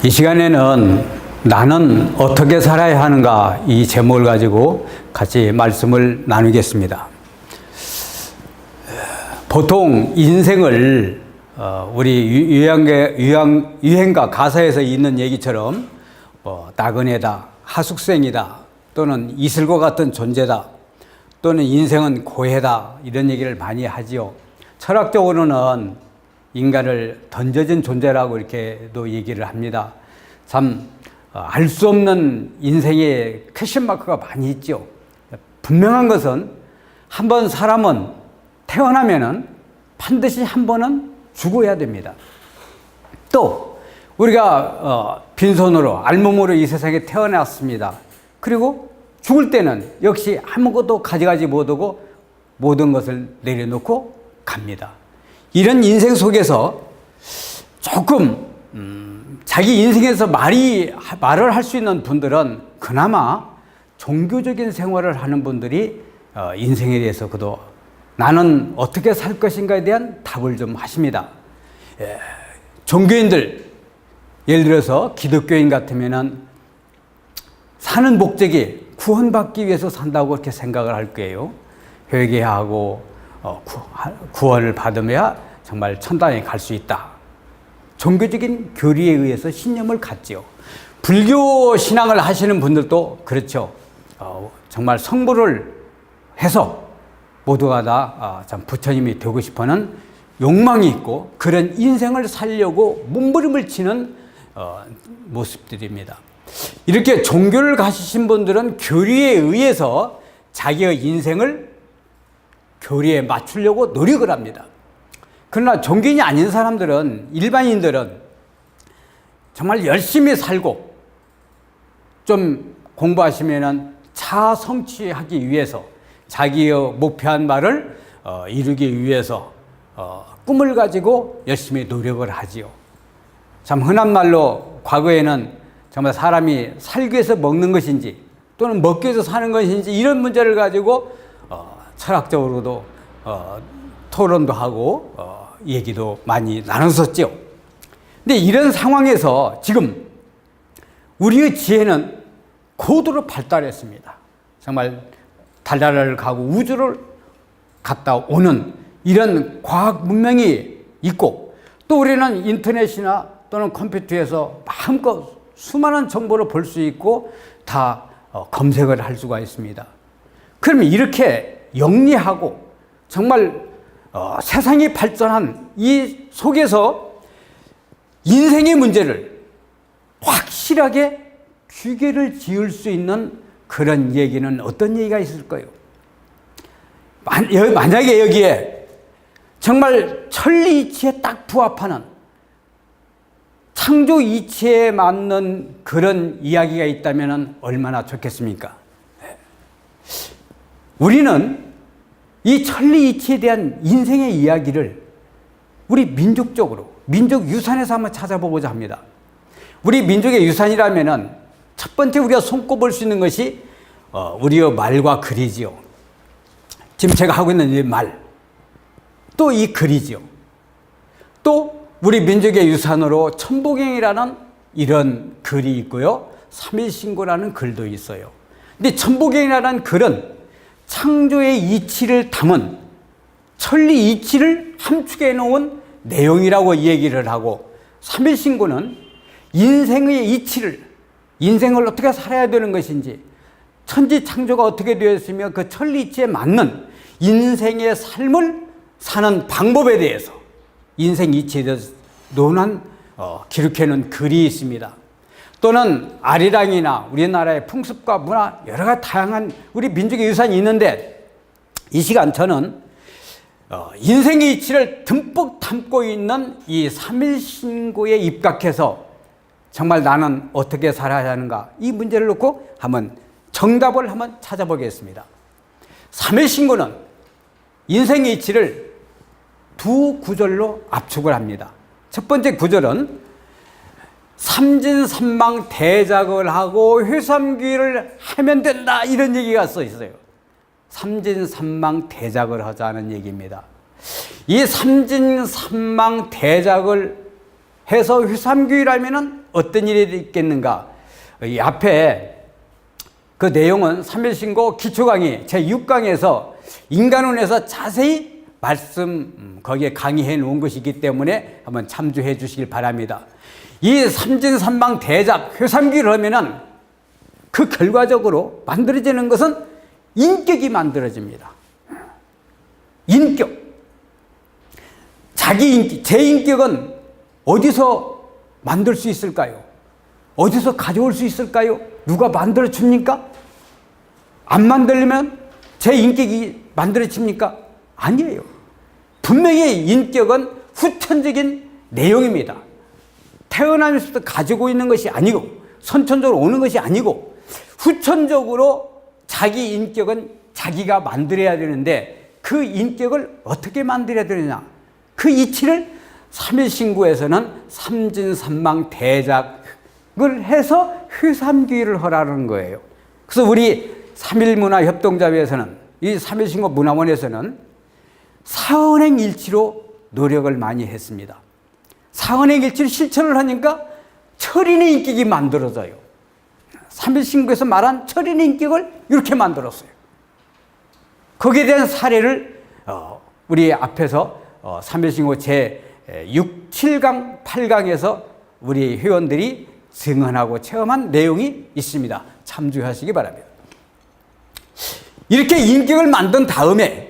이 시간에는 나는 어떻게 살아야 하는가 이 제목을 가지고 같이 말씀을 나누겠습니다. 보통 인생을 우리 유행가 가사에서 있는 얘기처럼 나그네다, 하숙생이다, 또는 이슬과 같은 존재다, 또는 인생은 고해다, 이런 얘기를 많이 하지요. 철학적으로는 인간을 던져진 존재라고 이렇게도 얘기를 합니다. 참 알 수 없는 인생의 퀘션 마크가 많이 있죠. 분명한 것은 한 번 사람은 태어나면은 반드시 한 번은 죽어야 됩니다. 또 우리가 빈손으로 알몸으로 이 세상에 태어났습니다. 그리고 죽을 때는 역시 아무것도 가져가지 못하고 모든 것을 내려놓고 갑니다. 이런 인생 속에서 조금 자기 인생에서 말을 할 수 있는 분들은 그나마 종교적인 생활을 하는 분들이 인생에 대해서 그도 나는 어떻게 살 것인가에 대한 답을 좀 하십니다. 종교인들, 예를 들어서 기독교인 같으면은 사는 목적이 구원받기 위해서 산다고 그렇게 생각을 할 거예요. 회개하고 구원을 받으면 정말 천당에 갈 수 있다. 종교적인 교리에 의해서 신념을 갖지요. 불교 신앙을 하시는 분들도 그렇죠. 정말 성불을 해서 모두가 다 참 부처님이 되고 싶어하는 욕망이 있고 그런 인생을 살려고 몸부림을 치는 모습들입니다. 이렇게 종교를 가지신 분들은 교리에 의해서 자기의 인생을 교리에 맞추려고 노력을 합니다. 그러나 종교인이 아닌 사람들은, 일반인들은 정말 열심히 살고 좀 공부하시면은 자아 성취하기 위해서 자기의 목표한 바를 이루기 위해서 꿈을 가지고 열심히 노력을 하지요. 참 흔한 말로 과거에는 정말 사람이 살기 위해서 먹는 것인지 또는 먹기 위해서 사는 것인지 이런 문제를 가지고 철학적으로도 토론도 하고 얘기도 많이 나눴었죠. 근데 이런 상황에서 지금 우리의 지혜는 고도로 발달했습니다. 정말 달나라를 가고 우주를 갔다 오는 이런 과학 문명이 있고 또 우리는 인터넷이나 또는 컴퓨터에서 마음껏 수많은 정보를 볼 수 있고 다 검색을 할 수가 있습니다. 그러면 이렇게 영리하고 정말 세상이 발전한 이 속에서 인생의 문제를 확실하게 귀결을 지을 수 있는 그런 얘기는 어떤 얘기가 있을까요? 만약에 여기에 정말 천리 이치에 딱 부합하는 창조 이치에 맞는 그런 이야기가 있다면 얼마나 좋겠습니까? 우리는 이 천리 이치에 대한 인생의 이야기를 우리 민족적으로, 민족 유산에서 한번 찾아보고자 합니다. 우리 민족의 유산이라면은 첫 번째 우리가 손꼽을 수 있는 것이 우리의 말과 글이지요. 지금 제가 하고 있는 이 말, 또 이 글이지요. 또 우리 민족의 유산으로 천복행이라는 이런 글이 있고요. 삼일신고라는 글도 있어요. 근데 천복행이라는 글은 창조의 이치를 담은 천리 이치를 함축해 놓은 내용이라고 얘기를 하고, 삼일신고는 인생의 이치를, 인생을 어떻게 살아야 되는 것인지, 천지 창조가 어떻게 되었으며 그 천리 이치에 맞는 인생의 삶을 사는 방법에 대해서 인생 이치에 대해서 논한 기록해 놓은 글이 있습니다. 또는 아리랑이나 우리나라의 풍습과 문화 여러 가지 다양한 우리 민족의 유산이 있는데, 이 시간 저는 인생의 이치를 듬뿍 담고 있는 이 삼일신고에 입각해서 정말 나는 어떻게 살아야 하는가, 이 문제를 놓고 한번 정답을 한번 찾아보겠습니다. 삼일신고는 인생의 이치를 두 구절로 압축을 합니다. 첫 번째 구절은 삼진삼망 대작을 하고 회삼귀를 하면 된다, 이런 얘기가 써 있어요. 삼진삼망 대작을 하자는 얘기입니다. 이 삼진삼망 대작을 해서 회삼귀라면은 어떤 일이 있겠는가? 이 앞에 그 내용은 3일신고 기초강의 제6강에서 인간론에서 자세히 거기에 강의해 놓은 것이기 때문에 한번 참조해 주시길 바랍니다. 이 삼진삼방 대작 회삼기를 하면은 그 결과적으로 만들어지는 것은 인격이 만들어집니다. 인격. 자기 인격, 제 인격은 어디서 만들 수 있을까요? 어디서 가져올 수 있을까요? 누가 만들어 줍니까? 안 만들려면 제 인격이 만들어집니까? 아니에요. 분명히 인격은 후천적인 내용입니다. 태어나면서부터 가지고 있는 것이 아니고 선천적으로 오는 것이 아니고 후천적으로 자기 인격은 자기가 만들어야 되는데 그 인격을 어떻게 만들어야 되느냐? 그 이치를 3.1신구에서는 삼진삼망 대작을 해서 회삼기를 하라는 거예요. 그래서 우리 3.1문화협동조합에서는 이 3.1신구 문화원에서는 사언행일치로 노력을 많이 했습니다. 사언행일치를 실천을 하니까 철인의 인격이 만들어져요. 3.1신구에서 말한 철인의 인격을 이렇게 만들었어요. 거기에 대한 사례를 우리 앞에서 3.1신구 제6, 7강, 8강에서 우리 회원들이 증언하고 체험한 내용이 있습니다. 참조하시기 바랍니다. 이렇게 인격을 만든 다음에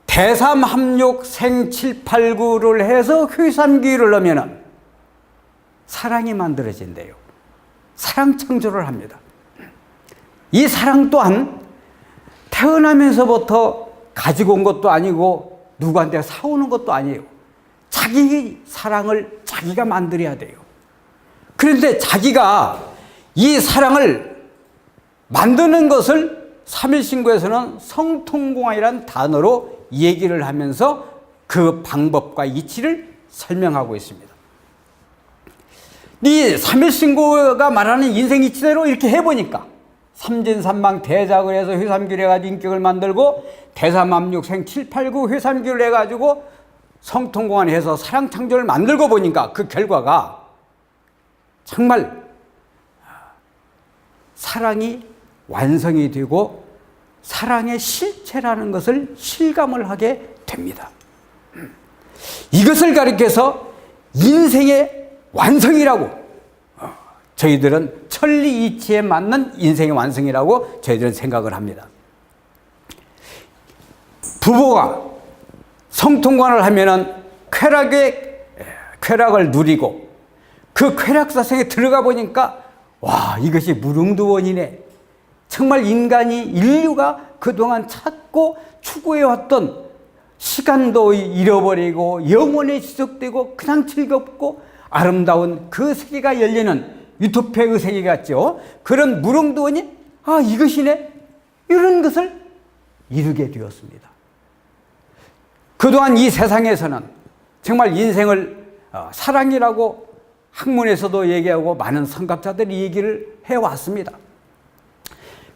대삼합육 생칠팔구를 해서 회삼기를 하면은 사랑이 만들어진대요. 사랑 창조를 합니다. 이 사랑 또한 태어나면서부터 가지고 온 것도 아니고 누구한테 사오는 것도 아니에요. 자기 사랑을 자기가 만들어야 돼요. 그런데 자기가 이 사랑을 만드는 것을 3.1신구에서는 성통공학이라는 단어로 얘기를 하면서 그 방법과 이치를 설명하고 있습니다. 이 3.1신구가 말하는 인생 이치대로 이렇게 해보니까 삼진삼망 대작을 해서 회삼기를 해가지고 인격을 만들고 대삼합육 생칠팔구 회삼기를 해가지고 성통공학을 해서 사랑창조를 만들고 보니까 그 결과가 정말 사랑이 완성이 되고 사랑의 실체라는 것을 실감을 하게 됩니다. 이것을 가리켜서 인생의 완성이라고 저희들은 천리이치에 맞는 인생의 완성이라고 저희들은 생각을 합니다. 부부가 성통관을 하면은 쾌락을 누리고 그 쾌락사생에 들어가 보니까 와, 이것이 무릉도원이네. 정말 인류가 그동안 찾고 추구해왔던 시간도 잃어버리고 영원히 지속되고 그냥 즐겁고 아름다운 그 세계가 열리는 유토피아의 세계 같죠. 그런 무릉도원이 이것이네. 이런 것을 이루게 되었습니다. 그동안 이 세상에서는 정말 인생을 사랑이라고 학문에서도 얘기하고 많은 성각자들이 얘기를 해왔습니다.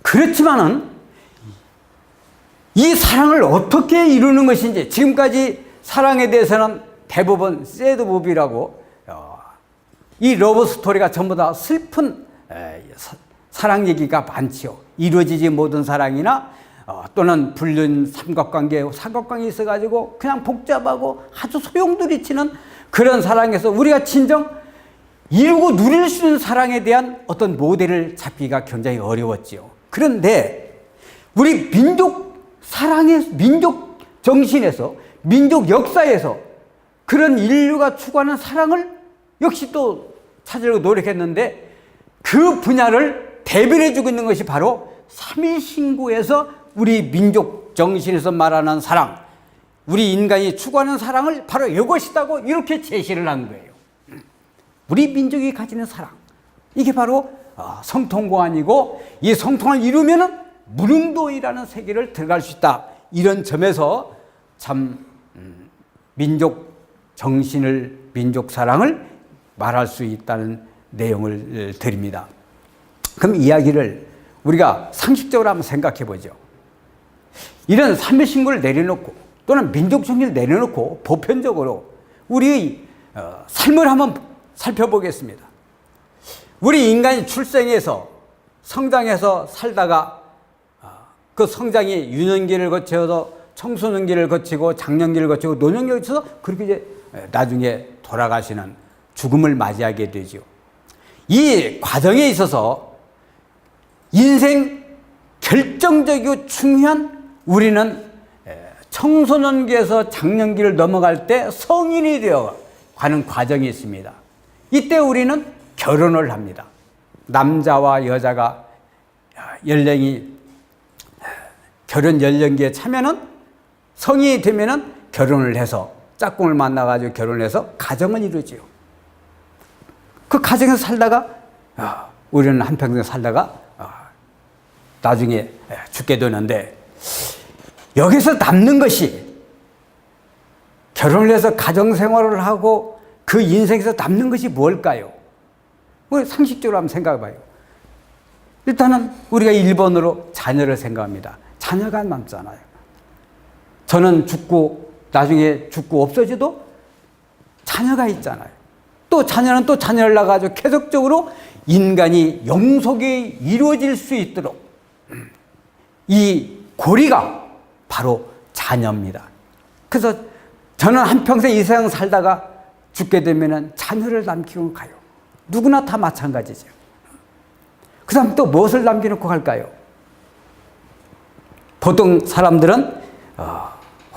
그렇지만은 이 사랑을 어떻게 이루는 것인지 지금까지 사랑에 대해서는 대부분 새드무비라고 이 러브 스토리가 전부 다 슬픈 사랑 얘기가 많지요. 이루어지지 못한 사랑이나 또는 불륜 삼각관계, 사각관계에 있어가지고 그냥 복잡하고 아주 소용돌이치는 그런 사랑에서 우리가 진정 이루고 누릴 수 있는 사랑에 대한 어떤 모델을 잡기가 굉장히 어려웠지요. 그런데 우리 민족 사랑의 민족 정신에서 민족 역사에서 그런 인류가 추구하는 사랑을 역시 또 찾으려고 노력했는데 그 분야를 대변해주고 있는 것이 바로 3.1신구에서 우리 민족 정신에서 말하는 사랑, 우리 인간이 추구하는 사랑을 바로 이것이라고 이렇게 제시를 한 거예요. 우리 민족이 가지는 사랑, 이게 바로 성통공안이고 이 성통을 이루면은 무릉도이라는 세계를 들어갈 수 있다. 이런 점에서 참 민족 정신을, 민족 사랑을 말할 수 있다는 내용을 드립니다. 그럼 이야기를 우리가 상식적으로 한번 생각해 보죠. 이런 3.1신구를 내려놓고 또는 민족 정신을 내려놓고 보편적으로 우리의 삶을 한번 살펴보겠습니다. 우리 인간이 출생해서 성장해서 살다가 그 성장이 유년기를 거쳐서 청소년기를 거치고 장년기를 거치고 노년기를 거쳐서 그렇게 이제 나중에 돌아가시는 죽음을 맞이하게 되죠. 이 과정에 있어서 인생 결정적이고 중요한 우리는 청소년기에서 장년기를 넘어갈 때 성인이 되어 가는 과정이 있습니다. 이때 우리는 결혼을 합니다. 남자와 여자가 결혼 연령기에 차면은 성인이 되면은 결혼을 해서 짝꿍을 만나가지고 결혼해서 가정을 이루지요. 그 가정에서 살다가 우리는 한평생 살다가 나중에 죽게 되는데, 여기서 남는 것이 결혼을 해서 가정생활을 하고 그 인생에서 남는 것이 뭘까요? 상식적으로 한번 생각해 봐요. 일단은 우리가 1번으로 자녀를 생각합니다. 자녀가 남잖아요. 저는 나중에 죽고 없어져도 자녀가 있잖아요. 또 자녀는 또 자녀를 낳아가지고 계속적으로 인간이 영속이 이루어질 수 있도록 이 고리가 바로 자녀입니다. 그래서 저는 한평생 이 세상 살다가 죽게 되면 자녀를 남기고 가요. 누구나 다 마찬가지죠. 그 다음 또 무엇을 남겨놓고 갈까요? 보통 사람들은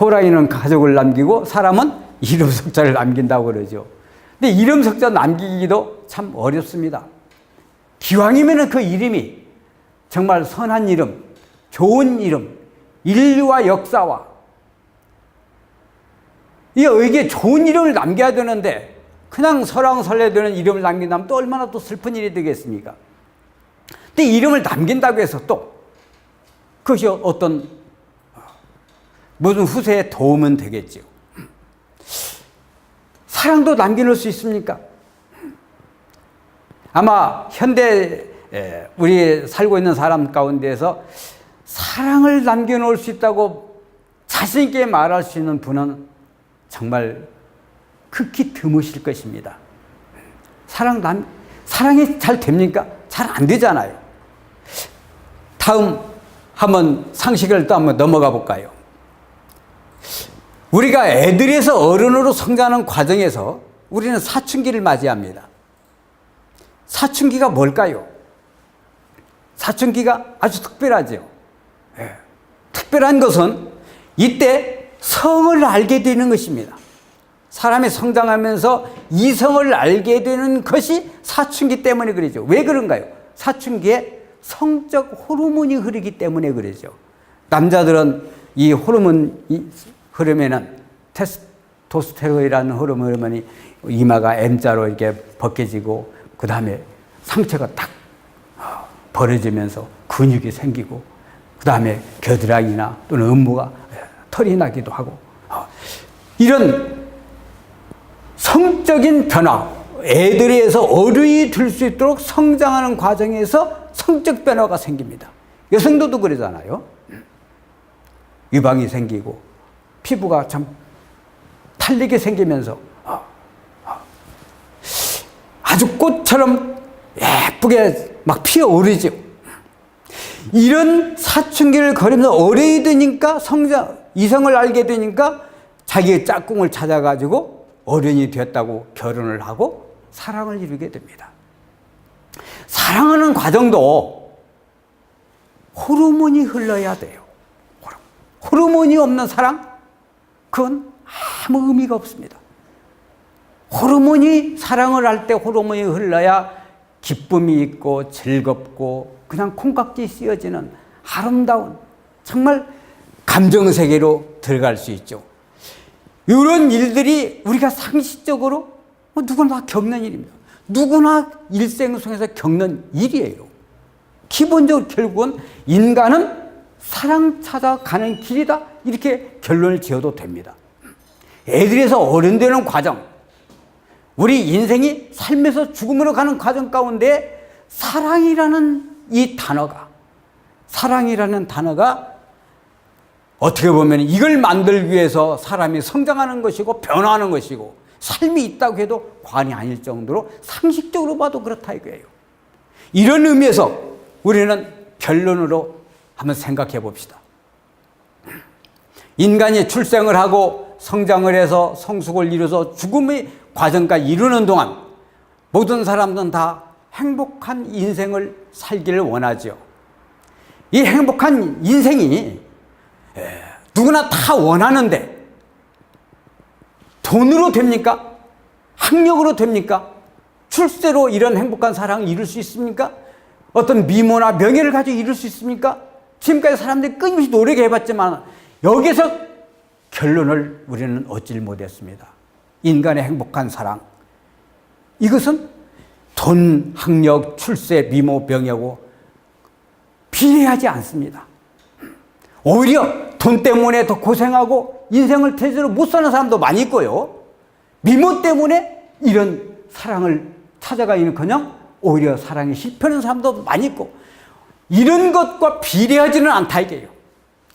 호랑이는 가족을 남기고 사람은 이름 석자를 남긴다고 그러죠. 근데 이름 석자 남기기도 참 어렵습니다. 기왕이면 그 이름이 정말 선한 이름, 좋은 이름, 인류와 역사와 이게 좋은 이름을 남겨야 되는데 그냥 설왕설래되는 이름을 남긴다면 또 얼마나 또 슬픈 일이 되겠습니까? 근데 이름을 남긴다고 해서 또 그것이 어떤 무슨 후세에 도움은 되겠죠. 사랑도 남겨놓을 수 있습니까? 아마 현대 우리 살고 있는 사람 가운데에서 사랑을 남겨놓을 수 있다고 자신 있게 말할 수 있는 분은 정말 극히 드무실 것입니다. 사랑이 잘 됩니까? 잘 안 되잖아요. 다음 한번 상식을 또 한번 넘어가 볼까요? 우리가 애들에서 어른으로 성장하는 과정에서 우리는 사춘기를 맞이합니다. 사춘기가 뭘까요? 사춘기가 아주 특별하죠. 특별한 것은 이때 성을 알게 되는 것입니다. 사람이 성장하면서 이성을 알게 되는 것이 사춘기 때문에 그러죠. 왜 그런가요? 사춘기에 성적 호르몬이 흐르기 때문에 그러죠. 남자들은 이 호르몬이 흐르면은 테스토스테론이라는 호르몬이 이마가 M자로 이렇게 벗겨지고 그 다음에 상체가 딱 벌어지면서 근육이 생기고 그 다음에 겨드랑이나 또는 음무가 털이 나기도 하고 이런 성적인 변화, 애들에서 어른이 될 수 있도록 성장하는 과정에서 성적 변화가 생깁니다. 여성들도 그러잖아요. 유방이 생기고 피부가 참 탈리게 생기면서 아주 꽃처럼 예쁘게 막 피어오르죠. 이런 사춘기를 거리면서 어른이 되니까 이성을 알게 되니까 자기의 짝꿍을 찾아가지고 어른이 됐다고 결혼을 하고 사랑을 이루게 됩니다. 사랑하는 과정도 호르몬이 흘러야 돼요. 호르몬이 없는 사랑? 그건 아무 의미가 없습니다. 호르몬이 사랑을 할 때 호르몬이 흘러야 기쁨이 있고 즐겁고 그냥 콩깍지 씌어지는 아름다운 정말 감정세계로 들어갈 수 있죠. 이런 일들이 우리가 상식적으로 누구나 겪는 일입니다. 누구나 일생 속에서 겪는 일이에요. 기본적으로 결국은 인간은 사랑 찾아가는 길이다 이렇게 결론을 지어도 됩니다. 애들에서 어른 되는 과정, 우리 인생이 삶에서 죽음으로 가는 과정 가운데 사랑이라는 단어가 어떻게 보면 이걸 만들기 위해서 사람이 성장하는 것이고 변화하는 것이고 삶이 있다고 해도 과언이 아닐 정도로 상식적으로 봐도 그렇다 이거예요. 이런 의미에서 우리는 결론으로 한번 생각해 봅시다. 인간이 출생을 하고 성장을 해서 성숙을 이루어서 죽음의 과정까지 이루는 동안 모든 사람들은 다 행복한 인생을 살기를 원하죠. 이 행복한 인생이 누구나 다 원하는데 돈으로 됩니까? 학력으로 됩니까? 출세로 이런 행복한 사랑을 이룰 수 있습니까? 어떤 미모나 명예를 가지고 이룰 수 있습니까? 지금까지 사람들이 끊임없이 노력해봤지만 여기서 결론을 우리는 얻질 못했습니다. 인간의 행복한 사랑, 이것은 돈, 학력, 출세, 미모, 명예하고 비례하지 않습니다. 오히려 돈 때문에 더 고생하고 인생을 제대로 못 사는 사람도 많이 있고요. 미모 때문에 이런 사랑을 찾아가기는커녕 오히려 사랑에 실패하는 사람도 많이 있고, 이런 것과 비례하지는 않다 이게요.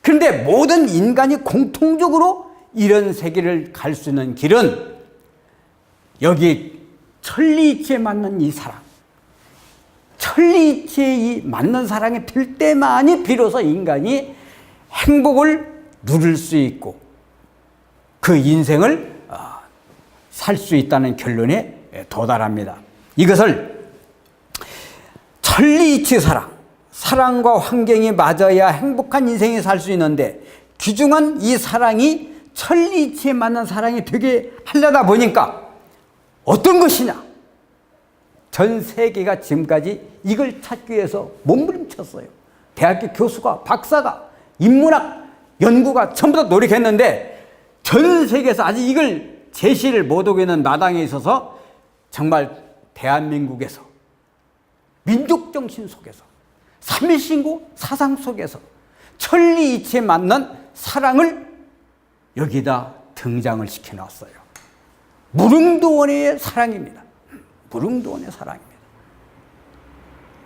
그런데 모든 인간이 공통적으로 이런 세계를 갈 수 있는 길은 여기 천리이치에 맞는 이 사랑, 천리이치에 이 맞는 사랑이 될 때만이 비로소 인간이 행복을 누릴 수 있고 그 인생을 살 수 있다는 결론에 도달합니다. 이것을 천리이치 사랑, 사랑과 환경이 맞아야 행복한 인생이 살 수 있는데 귀중한 이 사랑이 천리이치에 맞는 사랑이 되게 하려다 보니까 어떤 것이냐? 전 세계가 지금까지 이걸 찾기 위해서 몸부림쳤어요. 대학교 교수가, 박사가, 인문학 연구가 전부 다 노력했는데 전 세계에서 아직 이걸 제시를 못하고 있는 마당에 있어서 정말 대한민국에서 민족정신 속에서 3.1신고 사상 속에서 천리이치에 맞는 사랑을 여기다 등장을 시켜놨어요. 무릉도원의 사랑입니다. 무릉도원의 사랑입니다.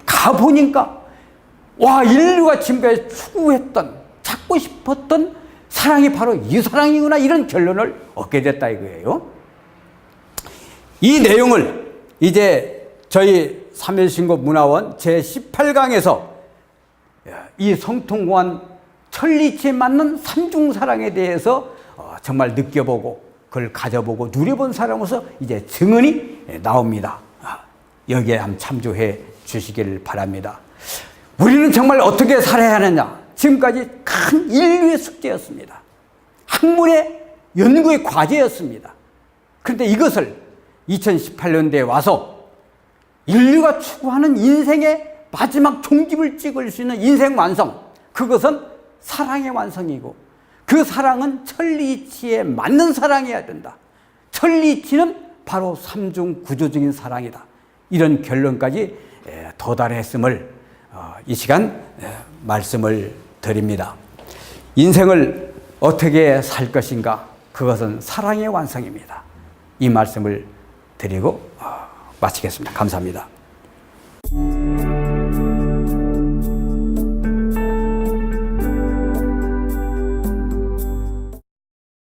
가보니까 와, 인류가 지금까지 추구했던, 찾고 싶었던 사랑이 바로 이 사랑이구나, 이런 결론을 얻게 됐다 이거예요. 이 내용을 이제 저희 3.1신고 문화원 제18강에서 이 성통공안 천리이치에 맞는 삼중사랑에 대해서 정말 느껴보고 그걸 가져보고 누려본 사람으로서 이제 증언이 나옵니다. 여기에 한번 참조해 주시기를 바랍니다. 우리는 정말 어떻게 살아야 하느냐? 지금까지 큰 인류의 숙제였습니다. 학문의 연구의 과제였습니다. 그런데 이것을 2018년대에 와서 인류가 추구하는 인생의 마지막 종집을 찍을 수 있는 인생 완성, 그것은 사랑의 완성이고 그 사랑은 천리이치에 맞는 사랑이어야 된다. 천리이치는 바로 삼중 구조적인 사랑이다. 이런 결론까지 도달했음을 이 시간 말씀을 드립니다. 인생을 어떻게 살 것인가? 그것은 사랑의 완성입니다. 이 말씀을 드리고 마치겠습니다. 감사합니다.